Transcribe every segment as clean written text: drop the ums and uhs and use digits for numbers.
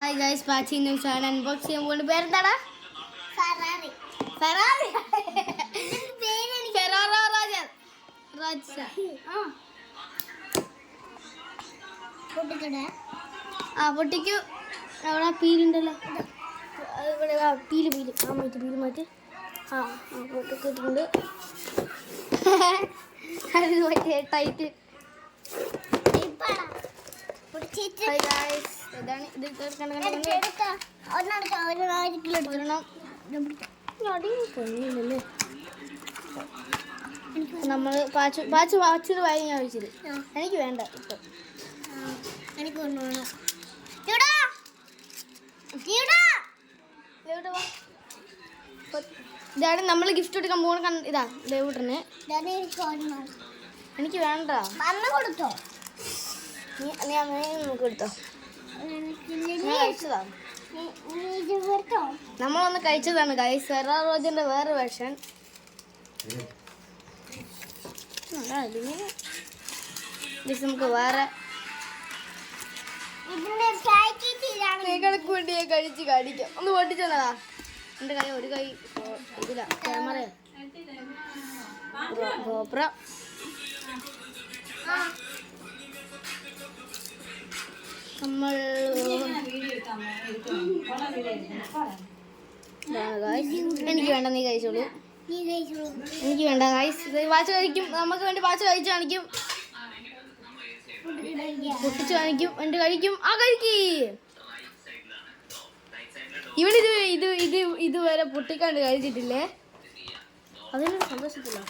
Hi guys, പാച്ചി ന്യൂസാണ് unbox ചെയ്യാൻ പോകുന്നത്. പേരെന്താടാ? Ferrari. Ferrari. Ferrero Rocher. Rocher. പൊട്ടിക്കൂ. അവിടെ പീലുണ്ടല്ലോ. ഇവിടെ പീല് മാറ്റി. പൊട്ടിക്കിട്ടുണ്ട്. അത് മറ്റേ ടൈറ്റ്. ഇതാണ് ഇത്. നമ്മൾ പാച്ച് വാച്ചിന് വായി ഞാൻ ചോദിച്ചത്. എനിക്ക് വേണ്ട ഇപ്പം. എനിക്ക് കൊണ്ടുപോകണം. ഇതാണ് നമ്മൾ ഗിഫ്റ്റ് എടുക്കാൻ പോകുന്ന ഇതാ ദേവൂട്ടന്. എനിക്ക് വേണ്ട. കൊടുത്തോ നമുക്ക് എടുത്തോ. നമ്മളൊന്ന് കഴിച്ചതാണ് ഗൈസ്. ഫെറാറി റോജറിന്റെ വേറെ വേർഷൻ. നമുക്ക് വേറെ വേണ്ടി കഴിച്ച് കാണിക്കാം. ഒന്ന് പൊട്ടിച്ചോടാ. എൻ്റെ കൈ ഒരു കൈ ഇതില ക്യാമറ ഗോപ്ര. നമ്മൾ എനിക്ക് വേണ്ട, നീ കഴിച്ചോളൂ. എനിക്ക് വേണ്ട ഗൈസ്. വാച്ച് കഴിക്കും, നമുക്ക് വേണ്ടി വാച്ച് കഴിച്ച് കാണിക്കും, പൊട്ടിച്ച് കാണിക്കും, എൻ്റെ കഴിക്കും. കഴിക്കി ഇവിടെ ഇതുവരെ പൊട്ടിക്കാണ്ട് കഴിച്ചിട്ടില്ലേ. അതിനൊരു സന്തോഷത്തില്ല.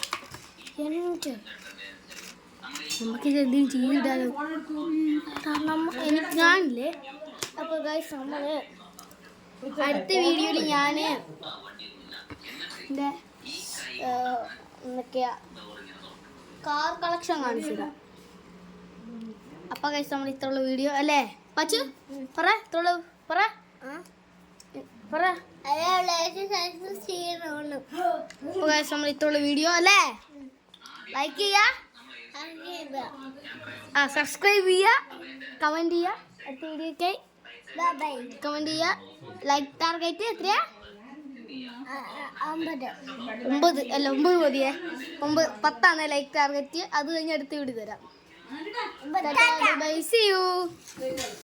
നമുക്കിത് എന്തെങ്കിലും ചെയ്തിട്ടാലോ. എനിക്ക് ഞാനില്ലേ. അപ്പോൾ ഗൈസ്, നമ്മൾ അടുത്ത വീഡിയോയിൽ ഞാൻ എൻ്റെ എന്തൊക്കെയാ കാർ കളക്ഷൻ കാണിച്ചിടാം. അപ്പോൾ ഗൈസ്, നമ്മൾ ഇത്രയുള്ള വീഡിയോ അല്ലേ പച്ചു? പറ ഇത്രയുള്ള പറ. അപ്പോൾ ഗൈസ്, നമ്മൾ ഇത്രയുള്ള വീഡിയോ അല്ലേ. ലൈക്ക് ചെയ്യുക, സബ്സ്ക്രൈബ് ചെയ്യുക, കമൻറ്റ് ചെയ്യുക. അടുത്ത വീഡിയോക്കായി കമൻറ്റ് ചെയ്യുക. ലൈക്ക് ടാർഗറ്റ് എത്രയാ? 9 അല്ല 9 മതിയേ. 10 ലൈക്ക് ടാർഗറ്റ്. അത് കഴിഞ്ഞ് അടുത്ത വീഡിയോ തരാം. Bye, see U.